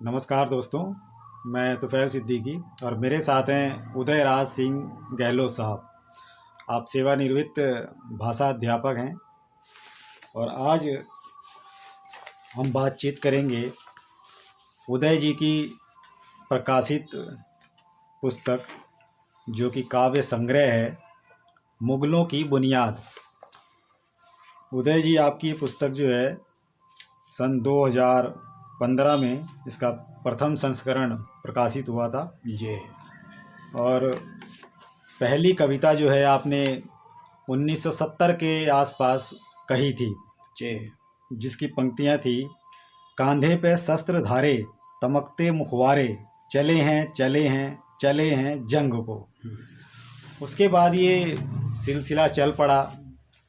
नमस्कार दोस्तों, मैं तुफैल सिद्दीकी और मेरे साथ हैं उदयराज सिंह गहलोत साहब। आप सेवानिवृत्त भाषा अध्यापक हैं और आज हम बातचीत करेंगे उदय जी की प्रकाशित पुस्तक जो कि काव्य संग्रह है मुगलों की बुनियाद। उदय जी आपकी पुस्तक जो है सन 2015 में इसका प्रथम संस्करण प्रकाशित हुआ था जी। और पहली कविता जो है आपने 1970 के आसपास कही थी जी। जिसकी पंक्तियां थी, कांधे पे शस्त्र धारे तमकते मुखवारे, चले हैं चले हैं चले हैं जंग को। उसके बाद ये सिलसिला चल पड़ा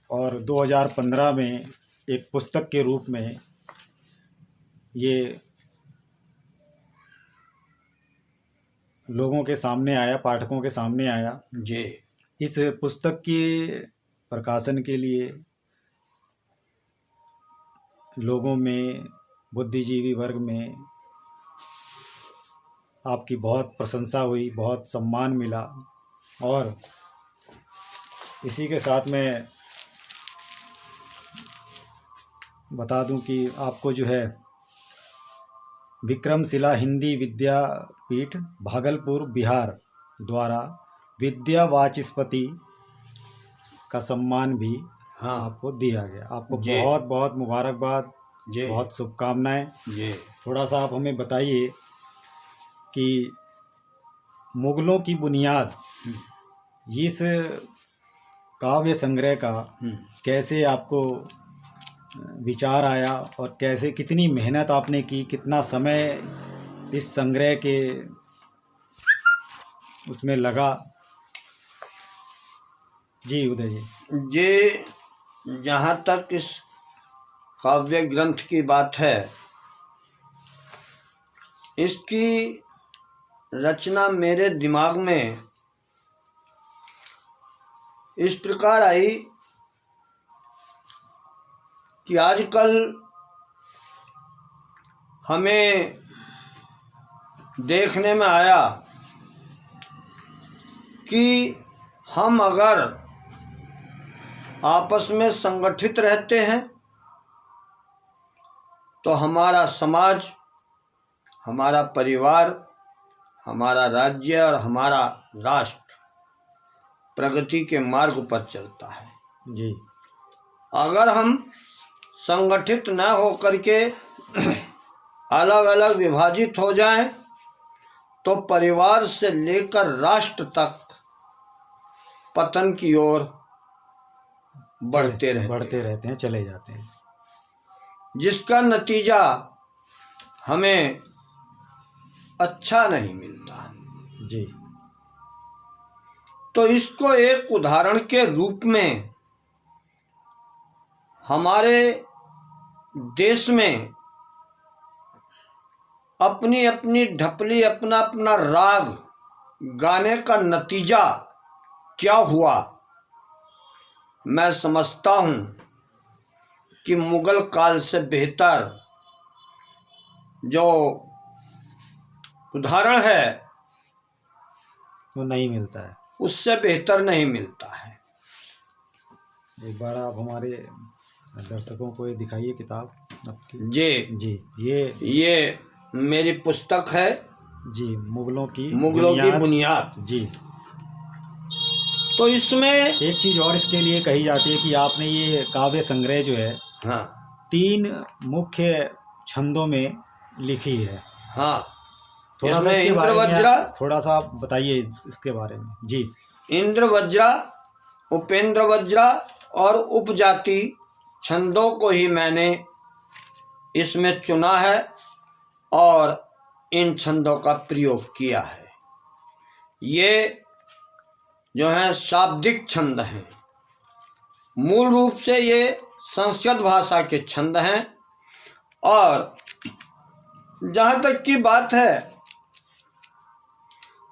और 2015 में एक पुस्तक के रूप में ये लोगों के सामने आया, पाठकों के सामने आया। जी। इस पुस्तक के प्रकाशन के लिए लोगों में, बुद्धिजीवी वर्ग में आपकी बहुत प्रशंसा हुई, बहुत सम्मान मिला। और इसी के साथ मैं बता दूं कि आपको जो है विक्रमशिला हिंदी विद्यापीठ भागलपुर बिहार द्वारा विद्या वाचस्पति का सम्मान भी आपको दिया गया। आपको बहुत बहुत मुबारकबाद, बहुत शुभकामनाएं। थोड़ा सा आप हमें बताइए कि मुगलों की बुनियाद इस काव्य संग्रह का कैसे आपको विचार आया और कैसे, कितनी मेहनत आपने की, कितना समय इस संग्रह के उसमें लगा। जी उदय जी। ये जहाँ तक इस काव्य ग्रंथ की बात है, इसकी रचना मेरे दिमाग में इस प्रकार आई कि आजकल हमें देखने में आया कि हम अगर आपस में संगठित रहते हैं तो हमारा समाज, हमारा परिवार, हमारा राज्य और हमारा राष्ट्र प्रगति के मार्ग पर चलता है। जी। अगर हम संगठित न हो करके अलग अलग विभाजित हो जाएं तो परिवार से लेकर राष्ट्र तक पतन की ओर बढ़ते रहते हैं, चले जाते हैं, जिसका नतीजा हमें अच्छा नहीं मिलता। जी। तो इसको एक उदाहरण के रूप में हमारे देश में अपनी अपनी ढपली, अपना अपना राग गाने का नतीजा क्या हुआ, मैं समझता हूँ कि मुगल काल से बेहतर जो उदाहरण है वो नहीं मिलता है, उससे बेहतर नहीं मिलता है। एक बार आप हमारे दर्शकों को ये दिखाइए किताब आपकी। जी। जी। ये मेरी पुस्तक है जी, मुगलों की बुनियाद। जी। तो इसमें एक चीज़ और इसके लिए कही जाती है कि आपने ये काव्य संग्रह जो है 3 मुख्य छंदों में लिखी है। थोड़ा सा इसके बारे में थोड़ा सा आप बताइए इसके बारे में। जी। इंद्र वज्रा, उपेंद्र वज्रा और उपजाति छंदों को ही मैंने इसमें चुना है और इन छंदों का प्रयोग किया है। ये जो है शाब्दिक छंद हैं। मूल रूप से ये संस्कृत भाषा के छंद हैं और जहाँ तक की बात है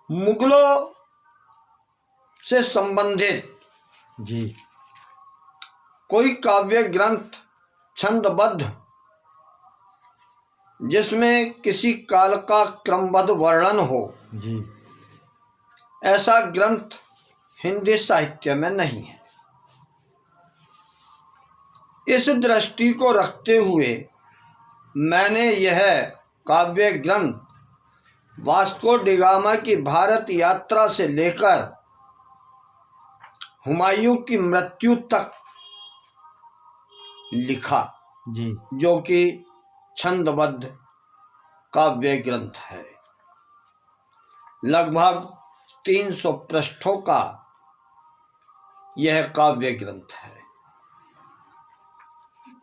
मुगलों से संबंधित जी कोई काव्य ग्रंथ छंदबद्ध जिसमें किसी काल का क्रमबद्ध वर्णन हो, जी ऐसा ग्रंथ हिंदी साहित्य में नहीं है। इस दृष्टि को रखते हुए मैंने यह काव्य ग्रंथ वास्को डी गामा की भारत यात्रा से लेकर हुमायूं की मृत्यु तक लिखा, जी जो कि छंदबद्ध काव्य ग्रंथ है। लगभग 300 पृष्ठों का यह काव्य ग्रंथ है।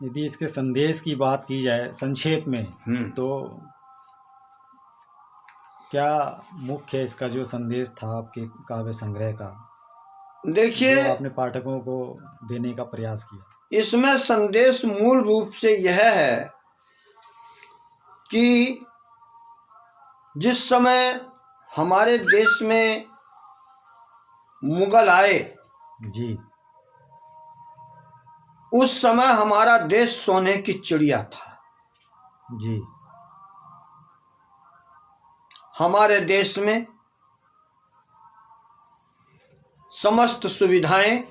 यदि इसके संदेश की बात की जाए संक्षेप में, तो क्या मुख्य इसका जो संदेश था आपके काव्य संग्रह का, देखिए, जो आपने पाठकों को देने का प्रयास किया? इसमें संदेश मूल रूप से यह है कि जिस समय हमारे देश में मुगल आए, जी उस समय हमारा देश सोने की चिड़िया था। जी हमारे देश में समस्त सुविधाएं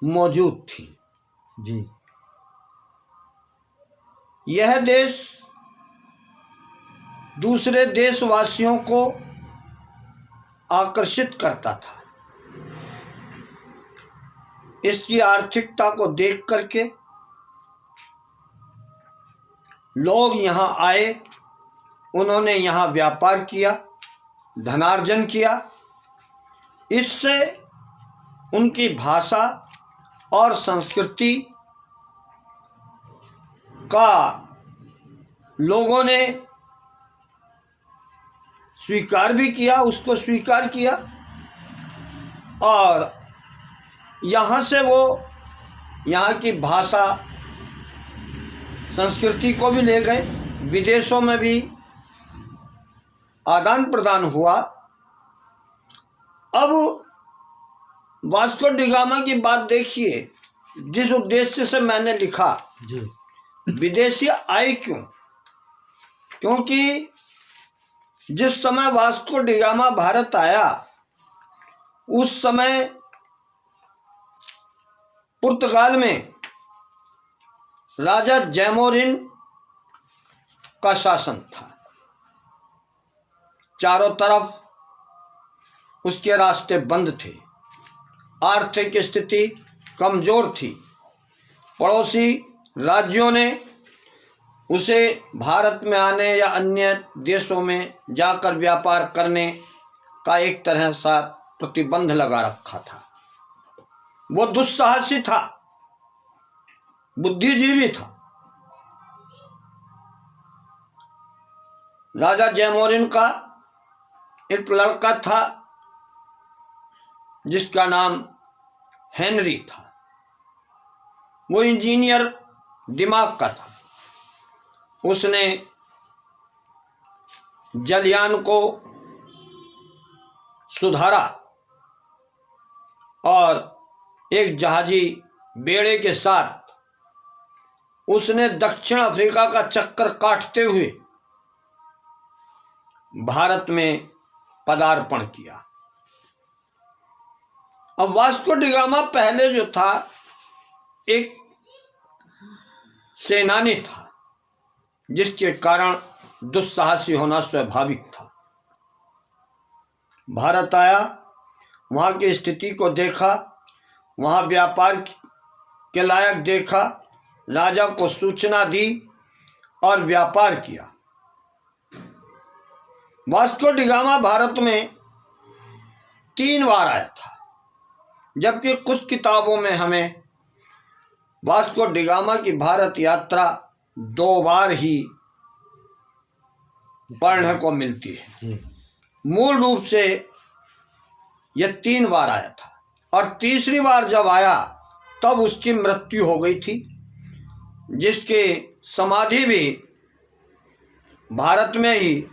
मौजूद थी। जी यह देश दूसरे देशवासियों को आकर्षित करता था। इसकी आर्थिकता को देख करके लोग यहाँ आए, उन्होंने यहाँ व्यापार किया, धनार्जन किया। इससे उनकी भाषा और संस्कृति का लोगों ने स्वीकार भी किया, उसको स्वीकार किया, और यहाँ से वो यहाँ की भाषा संस्कृति को भी ले गए। विदेशों में भी आदान प्रदान हुआ। अब वास्को डी गामा की बात देखिए, जिस उद्देश्य से मैंने लिखा, जी विदेशी आए क्यों? क्योंकि जिस समय वास्को डी गामा भारत आया, उस समय पुर्तगाल में राजा जैमोरिन का शासन था। चारों तरफ उसके रास्ते बंद थे, आर्थिक स्थिति कमजोर थी। पड़ोसी राज्यों ने उसे भारत में आने या अन्य देशों में जाकर व्यापार करने का एक तरह सा प्रतिबंध लगा रखा था। वो दुस्साहसी था, बुद्धिजीवी था। राजा जैमोरिन का एक लड़का था जिसका नाम हेनरी था। वो इंजीनियर दिमाग का था। उसने जलयान को सुधारा और एक जहाजी बेड़े के साथ उसने दक्षिण अफ्रीका का चक्कर काटते हुए भारत में पदार्पण किया। अब वास्को डी गामा पहले जो था एक सेनानी था, जिसके कारण दुस्साहसी होना स्वाभाविक था। भारत आया, वहां की स्थिति को देखा, वहां व्यापार के लायक देखा, राजा को सूचना दी और व्यापार किया। वास्को डी गामा भारत में 3 बार आया था, जबकि कुछ किताबों में हमें वास्को डी गामा की भारत यात्रा 2 बार ही पढ़ने को मिलती है। मूल रूप से यह 3 बार आया था, और तीसरी बार जब आया तब उसकी मृत्यु हो गई थी, जिसकी समाधि भी भारत में ही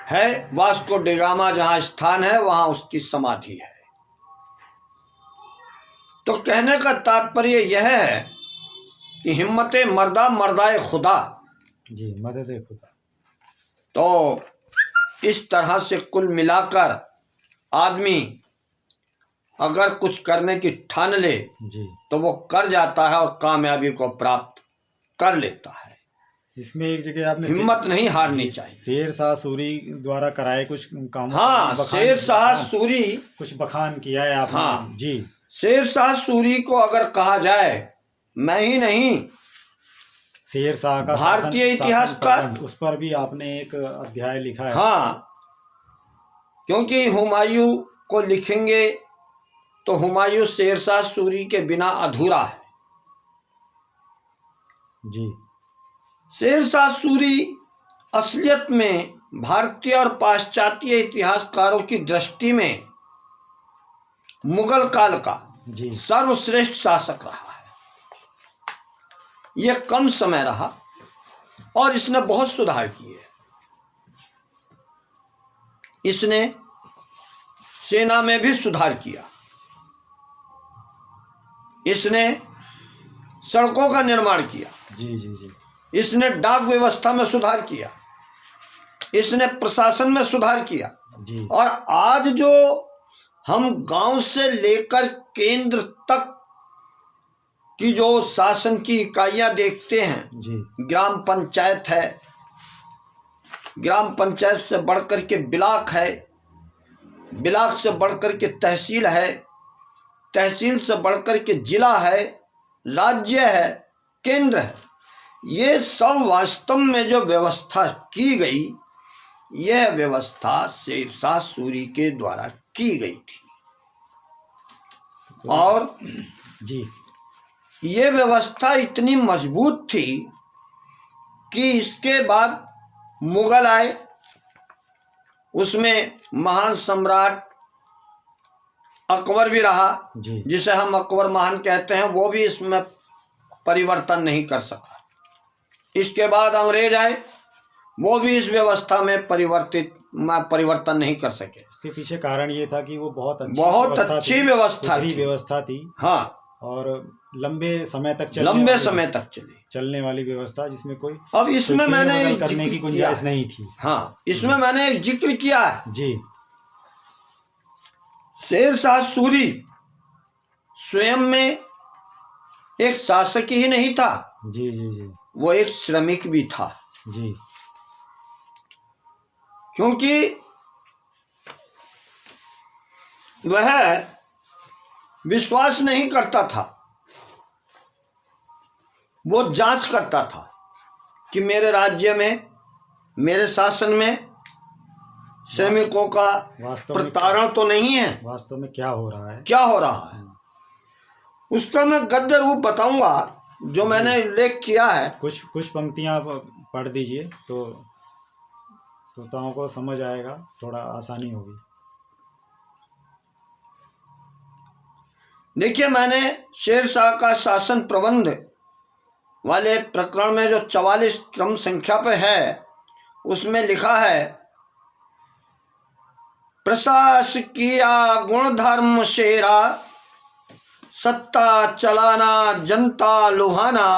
है। वास्को डी गामा जहाँ स्थान है वहाँ उसकी समाधि है। तो कहने का तात्पर्य यह है कि हिम्मते मर्दा मर्दाए खुदा। जी, मदद खुदा। तो इस तरह से कुल मिलाकर आदमी अगर कुछ करने की ठान ले जी, तो वो कर जाता है और कामयाबी को प्राप्त कर लेता है। इसमें एक जगह आपने हिम्मत नहीं हारनी चाहिए। शेर शाह सूरी द्वारा कराए कुछ कामों हाँ, शेर शाह सूरी, कुछ बखान किया है आपने। हाँ जी, शेर शाह सूरी को अगर कहा जाए, मैं ही नहीं, शेर शाह का भारतीय इतिहासकार, उस पर भी आपने एक अध्याय लिखा है। हाँ, क्योंकि हुमायूं को लिखेंगे तो हुमायूं शेर शाह सूरी के बिना अधूरा है। जी, शेर शाह सूरी असलियत में भारतीय और पाश्चात्य इतिहासकारों की दृष्टि में मुगल काल का जी, सर्वश्रेष्ठ शासक रहा है। यह कम समय रहा और इसने बहुत सुधार किए। इसने सेना में भी सुधार किया, इसने सड़कों का निर्माण किया, जी, जी, जी, इसने डाक व्यवस्था में सुधार किया, इसने प्रशासन में सुधार किया। जी, और आज जो हम गांव से लेकर केंद्र तक की जो शासन की इकाइयां देखते हैं, जी, ग्राम पंचायत है, ग्राम पंचायत से बढ़कर के ब्लॉक है, ब्लॉक से बढ़कर के तहसील है, तहसील से बढ़कर के जिला है, राज्य है, केंद्र है, ये सब वास्तव में जो व्यवस्था की गई, यह व्यवस्था शेर शाह सूरी के द्वारा की गई थी। और जी, ये व्यवस्था इतनी मजबूत थी कि इसके बाद मुगल आए, उसमें महान सम्राट अकबर भी रहा, जी, जिसे हम अकबर महान कहते हैं, वो भी इसमें परिवर्तन नहीं कर सका। इसके बाद अंग्रेज आए, वो भी इस व्यवस्था में परिवर्तन नहीं कर सके। उसके पीछे कारण ये था कि वो बहुत अच्छी व्यवस्था थी। हाँ, और लंबे समय तक चलने वाली व्यवस्था, जिसमें कोई अब इसमें मैंने करने की गुंजाइश नहीं थी। हाँ, इसमें मैंने एक जिक्र किया है। जी, शेर शाह सूरी स्वयं में एक शासक ही नहीं था, जी, जी, जी, वो एक श्रमिक भी था। जी, क्योंकि वह विश्वास नहीं करता था, वो जांच करता था कि मेरे राज्य में, मेरे शासन में श्रमिकों का प्रताड़न तो नहीं है, वास्तव में क्या हो रहा है, क्या हो रहा है। उसका मैं गद्य रूप बताऊंगा जो मैंने उल्लेख किया है। कुछ पंक्तियां आप पढ़ दीजिए तो श्रोताओं को समझ आएगा, थोड़ा आसानी होगी। देखिए, मैंने शेर शाह का शासन प्रबंध वाले प्रकरण में जो 44 क्रम संख्या पे है, उसमें लिखा है, प्रशास किया गुण धर्म शेरा, सत्ता चलाना जनता लुभाना,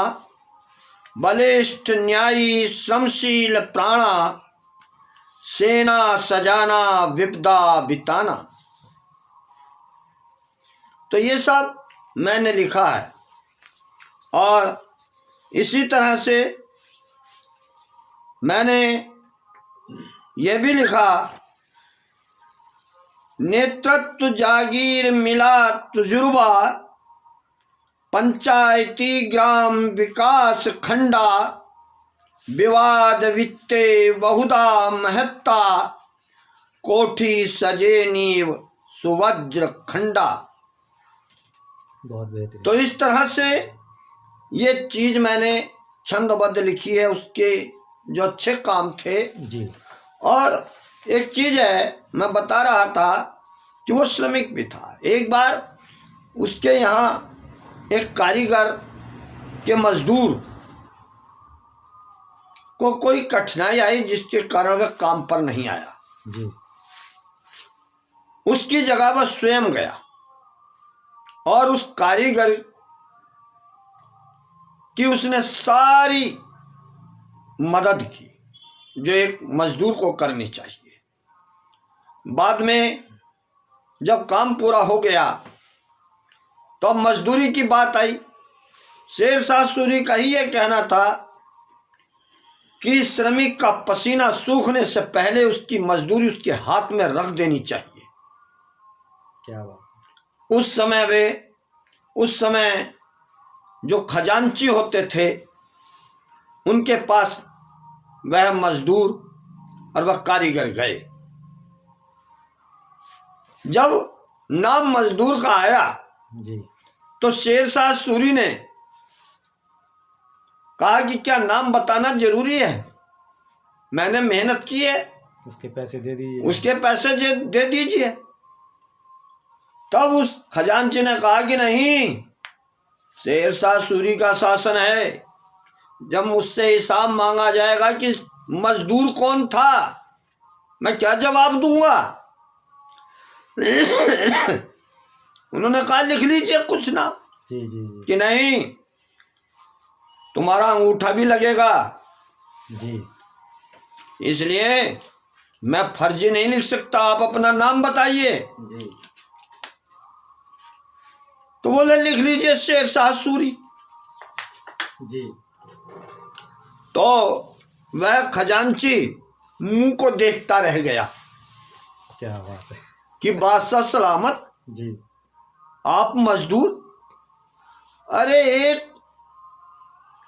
बलिष्ठ न्यायी श्रमशील प्राणा, सेना सजाना विपदा बिताना। तो ये सब मैंने लिखा है। और इसी तरह से मैंने ये भी लिखा, नेतृत्व जागीर मिला तजुर्बा, पंचायती ग्राम विकास खंडा, विवाद वित्ते बहुधा महत्ता, कोठी सजे नीव सुवज्र खंडा। बहुत बेहतरीन। तो इस तरह से ये चीज मैंने छंदबद्ध लिखी है, उसके जो अच्छे काम थे। जी, और एक चीज है, मैं बता रहा था कि वो श्रमिक भी था। एक बार उसके यहाँ एक कारीगर के मजदूर को कोई कठिनाई आई, जिसके कारण वह काम पर नहीं आया। जी, उसकी जगह वह स्वयं गया और उस कारीगर कि उसने सारी मदद की जो एक मजदूर को करनी चाहिए। बाद में जब काम पूरा हो गया तो अब मजदूरी की बात आई। शेरशाह सूरी का ही ये कहना था कि श्रमिक का पसीना सूखने से पहले उसकी मजदूरी उसके हाथ में रख देनी चाहिए। क्या बात। उस समय जो खजांची होते थे उनके पास वह मजदूर और वह कारीगर गए। जब नाम मजदूर का आया जी तो शेरशाह सूरी ने कहा कि क्या नाम बताना जरूरी है? मैंने मेहनत की है, उसके पैसे दे दीजिए। उसके पैसे दे दीजिए। तब उस खजांची ने कहा कि नहीं, शेरशाह सूरी का शासन है, जब मुझसे हिसाब मांगा जाएगा कि मजदूर कौन था, मैं क्या जवाब दूंगा। उन्होंने कहा लिख लीजिए कुछ ना। जी जी जी कि नहीं, तुम्हारा अंगूठा भी लगेगा, जी। इसलिए मैं फर्जी नहीं लिख सकता, आप अपना नाम बताइए। जी तो बोले लिख लीजिए शेरशाह सूरी। जी। तो वह खजांची मुंह को देखता रह गया। क्या बात है। कि बादशाह सलामत, जी आप मजदूर? अरे एक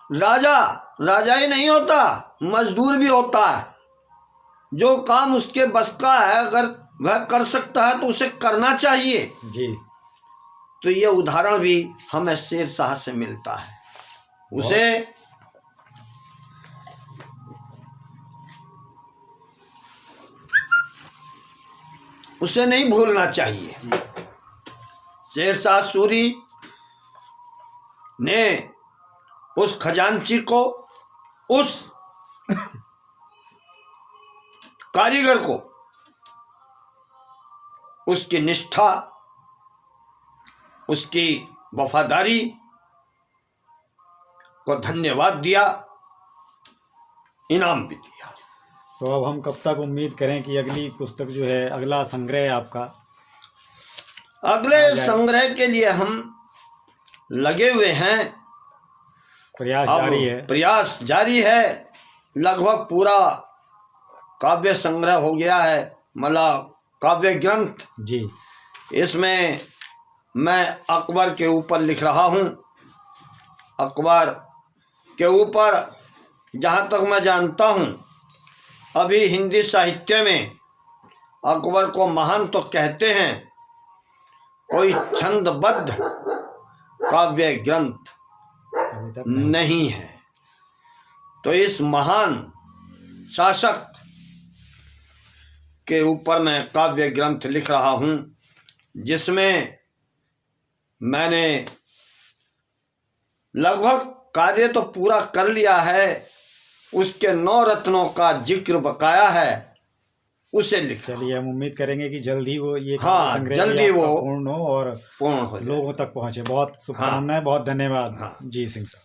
राजा ही नहीं होता, मजदूर भी होता है। जो काम उसके बस का है अगर वह कर सकता है तो उसे करना चाहिए। जी। तो ये उदाहरण भी हमें शेरशाह से मिलता है। उसे नहीं भूलना चाहिए। शेरशाह सूरी ने उस खजांची को, उस कारीगर को उसकी निष्ठा, उसकी वफादारी को धन्यवाद दिया, इनाम भी दिया। तो अब हम कब तक उम्मीद करें कि अगली पुस्तक जो है, अगला संग्रह आपका? अगले संग्रह के लिए हम लगे हुए हैं, प्रयास अब जारी है। प्रयास जारी है। लगभग पूरा काव्य संग्रह हो गया है, मतलब काव्य ग्रंथ। जी। इसमें मैं अकबर के ऊपर लिख रहा हूँ। अकबर के ऊपर जहाँ तक मैं जानता हूँ, अभी हिंदी साहित्य में अकबर को महान तो कहते हैं, कोई छंदबद्ध काव्य ग्रंथ अभी तक नहीं है। तो इस महान शासक के ऊपर मैं काव्य ग्रंथ लिख रहा हूँ, जिसमें मैंने लगभग कार्य तो पूरा कर लिया है। उसके 9 रत्नों का जिक्र बकाया है, उसे लिख। चलिए, हम उम्मीद करेंगे कि जल्दी वो ये हाँ, संग्रह जल्दी भी आपका वो पूर्ण हो और पूर्ण हो जाए। लोगों तक पहुंचे। बहुत शुभकामनाएं, बहुत धन्यवाद। हाँ। जी सिंह साहब।